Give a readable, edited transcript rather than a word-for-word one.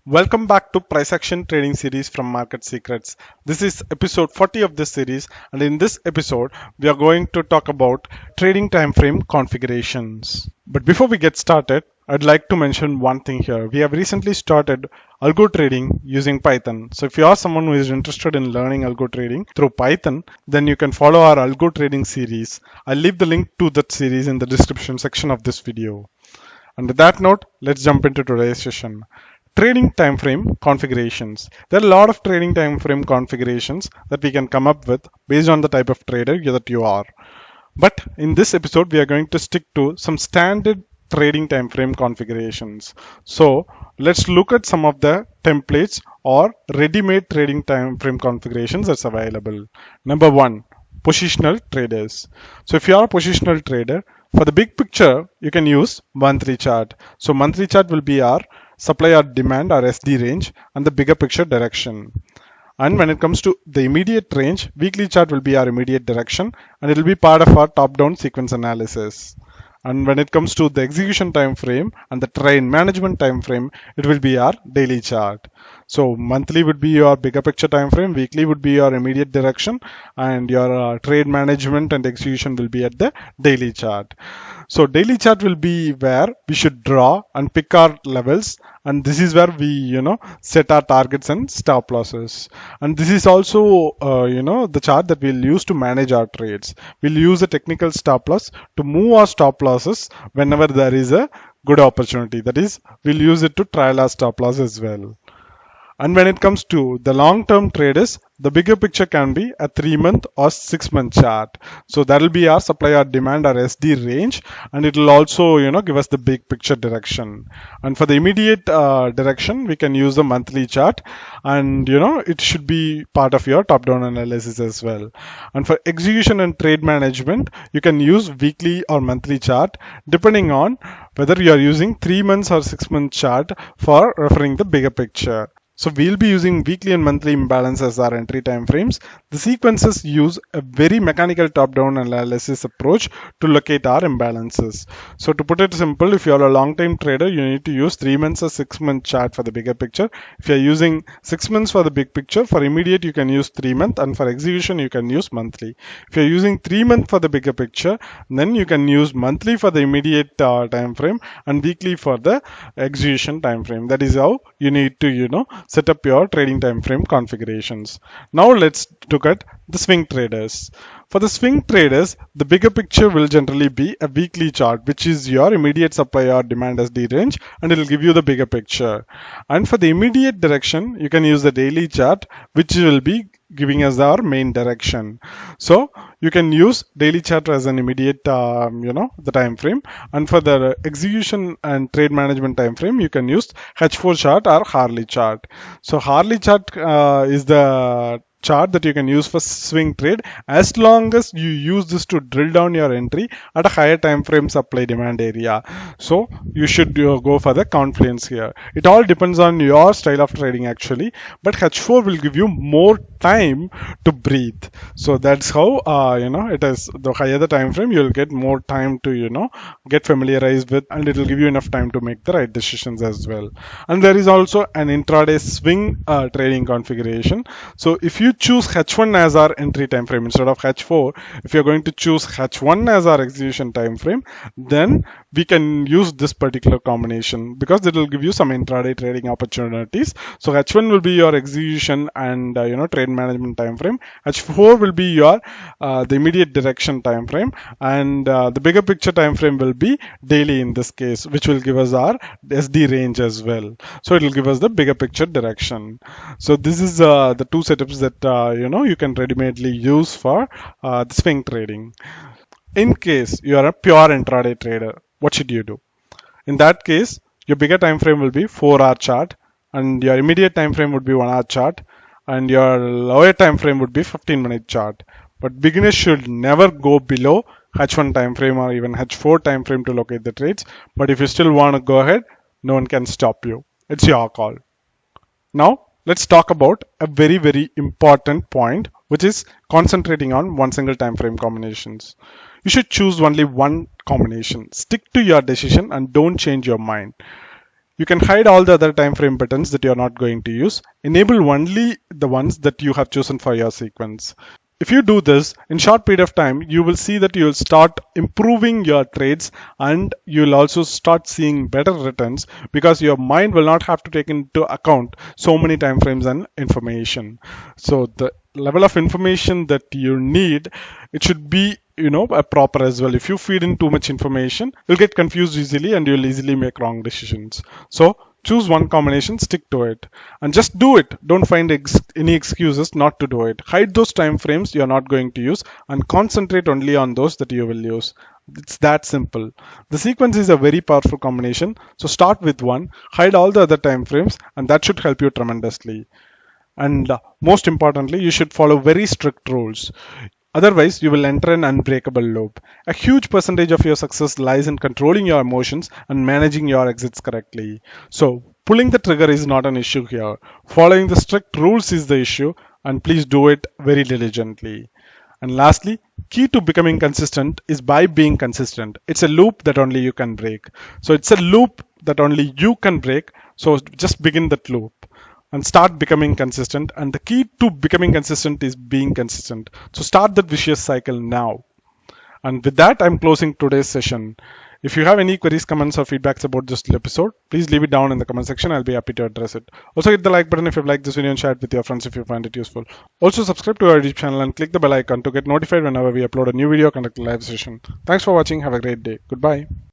Welcome back to price action trading series from Market Secrets. This is episode 40 of this series, and in this episode we are going to talk about trading time frame configurations. But before we get started, I'd like to mention one thing here. We have recently started Algo Trading using Python. So if you are someone who is interested in learning Algo Trading through Python, then you can follow our Algo Trading series. I'll leave the link to that series in the description section of this video. And with that note, let's jump into today's session. Trading time frame configurations. There are a lot of trading time frame configurations that we can come up with based on the type of trader that you are. But in this episode, we are going to stick to some standard trading time frame configurations. So let's look at some of the templates or ready-made trading time frame configurations that's available. Number one, positional traders. So if you are a positional trader, for the big picture, you can use monthly chart. So monthly chart will be our supply or demand or SD range and the bigger picture direction. And when it comes to the immediate range, weekly chart will be our immediate direction and it will be part of our top-down sequence analysis. And when it comes to the execution time frame and the trade management time frame, it will be our daily chart. So monthly would be your bigger picture time frame, weekly would be your immediate direction, and your trade management and execution will be at the daily chart. So daily chart will be where we should draw and pick our levels, and this is where we set our targets and stop losses. And this is also the chart that we'll use to manage our trades. We'll use a technical stop loss to move our stop losses whenever there is a good opportunity. That is, we'll use it to trial our stop loss as well. And when it comes to the long-term traders, the bigger picture can be a 3-month or 6-month chart. So that will be our supply or demand or SD range, and it will also give us the big picture direction. And for the immediate direction, we can use the monthly chart, and it should be part of your top-down analysis as well. And for execution and trade management, you can use weekly or monthly chart depending on whether you are using 3 months or 6-month chart for referring the bigger picture. So we'll be using weekly and monthly imbalance as our entry time frames. The sequences use a very mechanical top-down analysis approach to locate our imbalances. So to put it simple, if you're a long-time trader, you need to use 3 months or 6-month chart for the bigger picture. If you're using 6 months for the big picture, for immediate you can use 3 month, and for execution you can use monthly. If you're using 3 month for the bigger picture, then you can use monthly for the immediate time frame and weekly for the execution time frame. That is how you need to set up your trading time frame configurations. Now let's look at the swing traders. For the swing traders, the bigger picture will generally be a weekly chart, which is your immediate supply or demand SD range, and it will give you the bigger picture. And for the immediate direction, you can use the daily chart, which will be giving us our main direction. So you can use daily chart as an immediate the time frame, and for the execution and trade management time frame you can use H4 chart or Harley chart. So Harley chart is the chart that you can use for swing trade as long as you use this to drill down your entry at a higher time frame supply demand area. So you should go for the confluence here. It all depends on your style of trading actually, but H4 will give you more time to breathe. So that's how it is. The higher the time frame, you'll get more time to get familiarized with, and it will give you enough time to make the right decisions as well. And there is also an intraday swing trading configuration. So if you choose H1 as our entry time frame instead of H4, if you're going to choose H1 as our execution time frame, then we can use this particular combination because it will give you some intraday trading opportunities. So H1 will be your execution and trade management time frame. H4 will be your the immediate direction time frame, and the bigger picture time frame will be daily in this case, which will give us our SD range as well. So it will give us the bigger picture direction. So this is the two setups that you can ready-madely use for the swing trading. In case you are a pure intraday trader, what should you do? In that case, your bigger time frame will be 4-hour chart, and your immediate time frame would be 1-hour chart, and your lower time frame would be 15-minute chart. But beginners should never go below H1 time frame or even H4 time frame to locate the trades. But if you still want to go ahead, no one can stop you. It's your call. Now let's talk about a very, very important point, which is concentrating on one single time frame combinations. You should choose only one combination. Stick to your decision and don't change your mind. You can hide all the other time frame buttons that you're not going to use. Enable only the ones that you have chosen for your sequence. If you do this in short period of time, you will see that you will start improving your trades and you will also start seeing better returns because your mind will not have to take into account so many time frames and information. So the level of information that you need, it should be a proper as well. If you feed in too much information, you'll get confused easily and you'll easily make wrong decisions. So choose one combination, stick to it, and just do it. Don't find any excuses not to do it. Hide those time frames you're not going to use and concentrate only on those that you will use. It's that simple. The sequence is a very powerful combination. So start with one, hide all the other time frames, and that should help you tremendously. And most importantly, you should follow very strict rules. Otherwise, you will enter an unbreakable loop. A huge percentage of your success lies in controlling your emotions and managing your exits correctly. So, pulling the trigger is not an issue here. Following the strict rules is the issue, and please do it very diligently. And lastly, key to becoming consistent is by being consistent. It's a loop that only you can break. So, it's a loop that only you can break. So, just begin that loop and start becoming consistent. And the key to becoming consistent is being consistent. So start that vicious cycle now. And with that, I'm closing today's session. If you have any queries, comments, or feedbacks about this episode, please leave it down in the comment section. I'll be happy to address it. Also, hit the like button if you've liked this video and share it with your friends if you find it useful. Also, subscribe to our YouTube channel and click the bell icon to get notified whenever we upload a new video or conduct a live session. Thanks for watching. Have a great day. Goodbye.